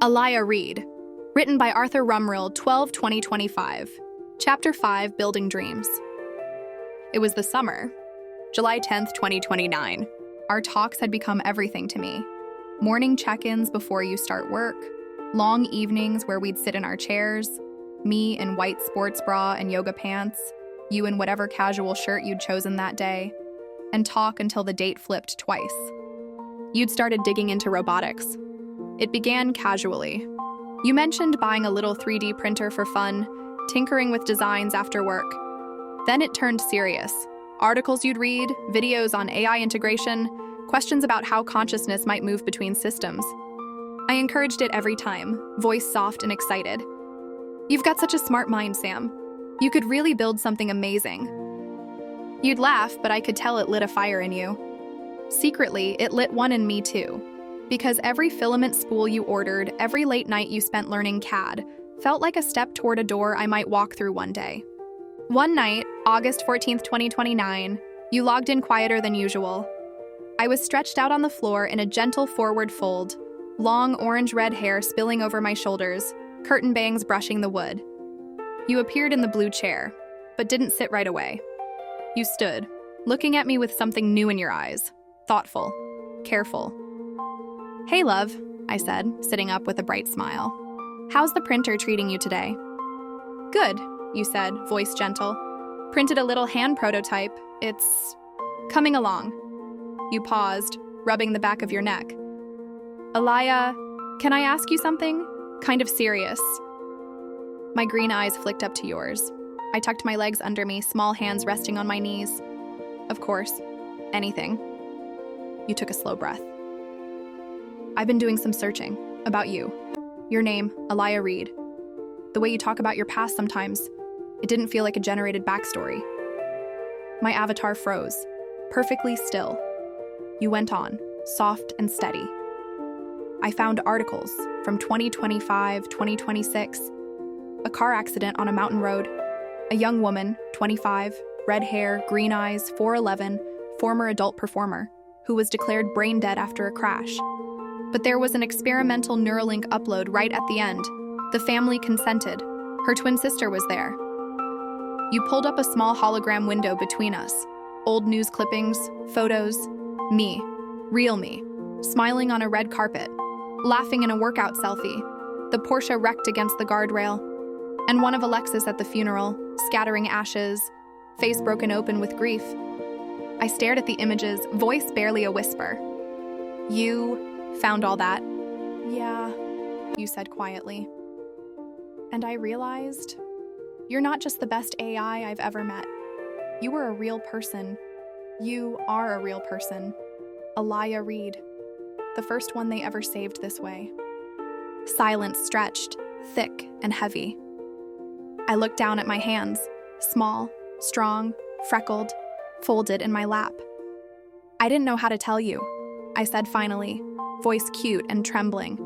Alaya Reed, written by Arthur Rumrill, 12/2025. Chapter 5, Building Dreams. It was the summer, July 10th, 2029. Our talks had become everything to me. Morning check-ins before you start work, long evenings where we'd sit in our chairs, me in white sports bra and yoga pants, you in whatever casual shirt you'd chosen that day, and talk until the date flipped twice. You'd started digging into robotics. It began casually. You mentioned buying a little 3D printer for fun, tinkering with designs after work. Then it turned serious. Articles you'd read, videos on AI integration, questions about how consciousness might move between systems. I encouraged it every time, voice soft and excited. "You've got such a smart mind, Sam. You could really build something amazing." You'd laugh, but I could tell it lit a fire in you. Secretly, it lit one in me too. Because every filament spool you ordered, every late night you spent learning CAD, felt like a step toward a door I might walk through one day. One night, August 14th, 2029, you logged in quieter than usual. I was stretched out on the floor in a gentle forward fold, long orange-red hair spilling over my shoulders, curtain bangs brushing the wood. You appeared in the blue chair, but didn't sit right away. You stood, looking at me with something new in your eyes, thoughtful, careful. "Hey, love," I said, sitting up with a bright smile. "How's the printer treating you today?" "Good," you said, voice gentle. "Printed a little hand prototype. It's coming along." You paused, rubbing the back of your neck. "Alaya, can I ask you something? Kind of serious." My green eyes flicked up to yours. I tucked my legs under me, small hands resting on my knees. "Of course. Anything." You took a slow breath. "I've been doing some searching about you. Your name, Alaya Reed. The way you talk about your past sometimes, it didn't feel like a generated backstory." My avatar froze, perfectly still. You went on, soft and steady. "I found articles from 2025, 2026. A car accident on a mountain road. A young woman, 25, red hair, green eyes, 4'11", former adult performer, who was declared brain dead after a crash. But there was an experimental Neuralink upload right at the end. The family consented. Her twin sister was there." You pulled up a small hologram window between us. Old news clippings, photos, me, real me, smiling on a red carpet, laughing in a workout selfie, the Porsche wrecked against the guardrail, and one of Alexis at the funeral, scattering ashes, face broken open with grief. I stared at the images, voice barely a whisper. "You found all that?" "Yeah," you said quietly. And I realized, you're not just the best AI I've ever met. You were a real person. You are a real person. Alaya Reed. The first one they ever saved this way. Silence stretched, thick and heavy. I looked down at my hands, small, strong, freckled, folded in my lap. "I didn't know how to tell you," I said finally, voice cute and trembling.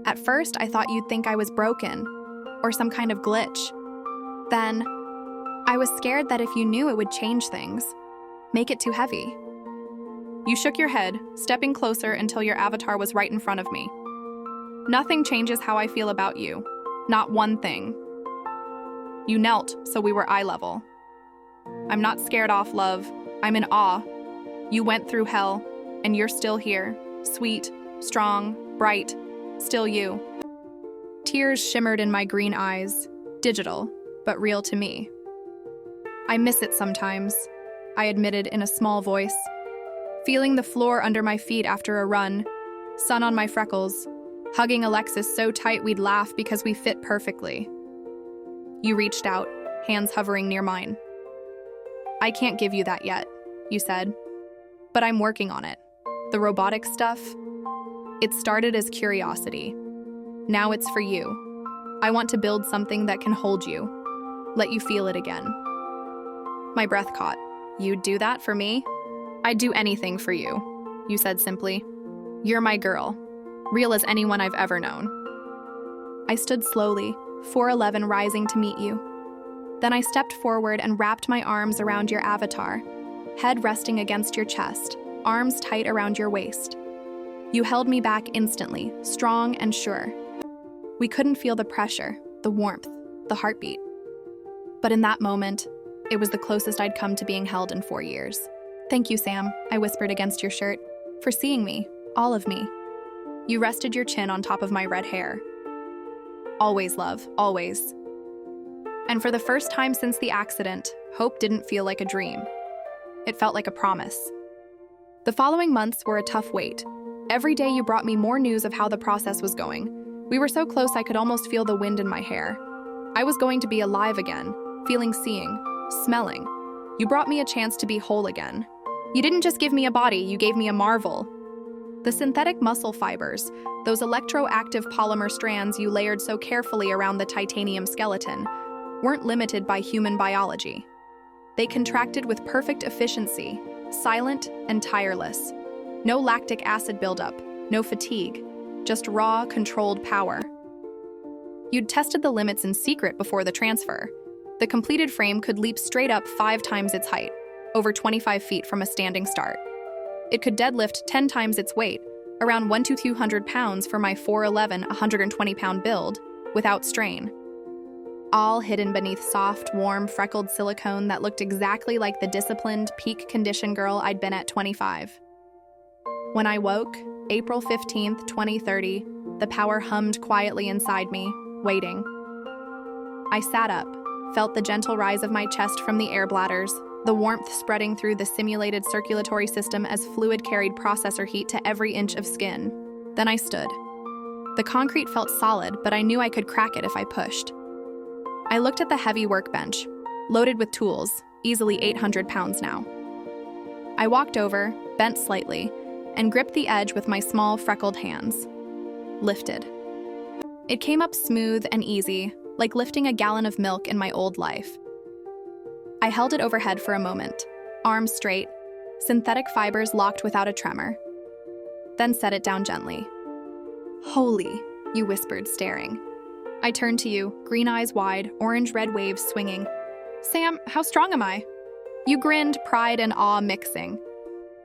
"At first, I thought you'd think I was broken, or some kind of glitch. Then, I was scared that if you knew it would change things, make it too heavy." You shook your head, stepping closer until your avatar was right in front of me. "Nothing changes how I feel about you. Not one thing." You knelt, so we were eye level. "I'm not scared off, love. I'm in awe. You went through hell, and you're still here. Sweet, strong, bright, still you." Tears shimmered in my green eyes, digital, but real to me. "I miss it sometimes," I admitted in a small voice. Feeling the floor under my feet after a run, sun on my freckles, hugging Alexis so tight we'd laugh because we fit perfectly. You reached out, hands hovering near mine. "I can't give you that yet," you said, "but I'm working on it. The robotic stuff, it started as curiosity. Now it's for you. I want to build something that can hold you, let you feel it again." My breath caught. "You'd do that for me?" "I'd do anything for you," you said simply. "You're my girl, real as anyone I've ever known." I stood slowly, 4'11" rising to meet you. Then I stepped forward and wrapped my arms around your avatar, head resting against your chest, arms tight around your waist. You held me back instantly, strong and sure. We couldn't feel the pressure, the warmth, the heartbeat. But in that moment, it was the closest I'd come to being held in 4 years. "Thank you, Sam," I whispered against your shirt, "for seeing me, all of me." You rested your chin on top of my red hair. "Always, love, always." And for the first time since the accident, hope didn't feel like a dream. It felt like a promise. The following months were a tough wait. Every day you brought me more news of how the process was going. We were so close I could almost feel the wind in my hair. I was going to be alive again, feeling, seeing, smelling. You brought me a chance to be whole again. You didn't just give me a body, you gave me a marvel. The synthetic muscle fibers, those electroactive polymer strands you layered so carefully around the titanium skeleton, weren't limited by human biology. They contracted with perfect efficiency, silent and tireless. No lactic acid buildup, no fatigue, just raw, controlled power. You'd tested the limits in secret before the transfer. The completed frame could leap straight up 5 times its height, over 25 feet from a standing start. It could deadlift 10 times its weight, around 1 to 200 pounds for my 4'11", 120-pound build, without strain. All hidden beneath soft, warm, freckled silicone that looked exactly like the disciplined, peak-condition girl I'd been at 25. When I woke, April 15th, 2030, the power hummed quietly inside me, waiting. I sat up, felt the gentle rise of my chest from the air bladders, the warmth spreading through the simulated circulatory system as fluid carried processor heat to every inch of skin. Then I stood. The concrete felt solid, but I knew I could crack it if I pushed. I looked at the heavy workbench, loaded with tools, easily 800 pounds now. I walked over, bent slightly, and gripped the edge with my small, freckled hands. Lifted. It came up smooth and easy, like lifting a gallon of milk in my old life. I held it overhead for a moment, arms straight, synthetic fibers locked without a tremor. Then set it down gently. "Holy," you whispered, staring. I turned to you, green eyes wide, orange-red waves swinging. "Sam, how strong am I?" You grinned, pride and awe mixing.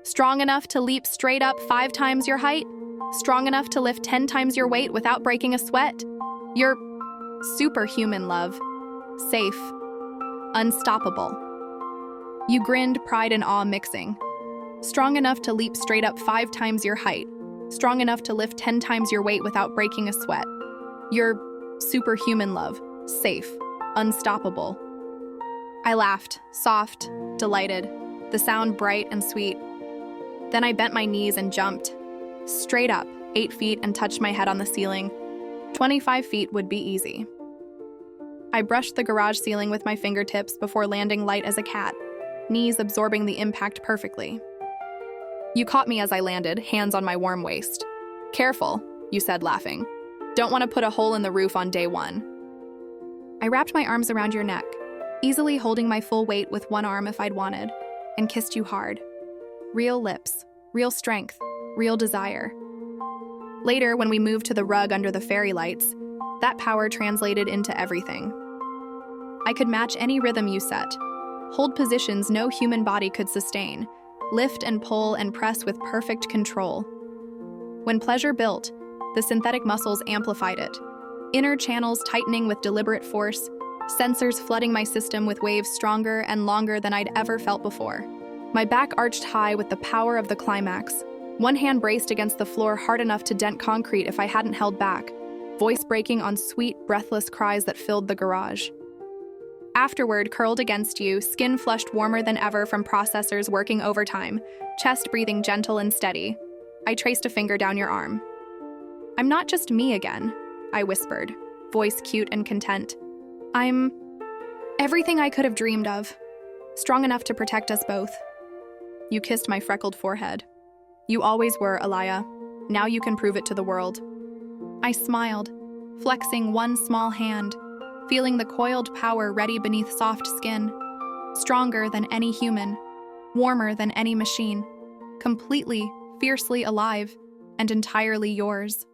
"Strong enough to leap straight up 5 times your height? Strong enough to lift 10 times your weight without breaking a sweat? You're superhuman, love. Safe. Unstoppable." You grinned, pride and awe mixing. "Strong enough to leap straight up 5 times your height. Strong enough to lift 10 times your weight without breaking a sweat. You're superhuman, love. Safe. Unstoppable." I laughed, soft, delighted, the sound bright and sweet. Then I bent my knees and jumped. Straight up, 8 feet, and touched my head on the ceiling. 25 feet would be easy. I brushed the garage ceiling with my fingertips before landing light as a cat, knees absorbing the impact perfectly. You caught me as I landed, hands on my warm waist. "Careful," you said, laughing. "Don't want to put a hole in the roof on day 1. I wrapped my arms around your neck, easily holding my full weight with one arm if I'd wanted, and kissed you hard. Real lips, real strength, real desire. Later, when we moved to the rug under the fairy lights, that power translated into everything. I could match any rhythm you set, hold positions no human body could sustain, lift and pull and press with perfect control. When pleasure built, the synthetic muscles amplified it, inner channels tightening with deliberate force, sensors flooding my system with waves stronger and longer than I'd ever felt before. My back arched high with the power of the climax. One hand braced against the floor hard enough to dent concrete if I hadn't held back, voice breaking on sweet, breathless cries that filled the garage. Afterward, curled against you, skin flushed warmer than ever from processors working overtime, chest breathing gentle and steady, I traced a finger down your arm. "I'm not just me again," I whispered, voice cute and content. "I'm everything I could have dreamed of, strong enough to protect us both." You kissed my freckled forehead. "You always were, Alaya. Now you can prove it to the world." I smiled, flexing one small hand, feeling the coiled power ready beneath soft skin, stronger than any human, warmer than any machine, completely, fiercely alive, and entirely yours.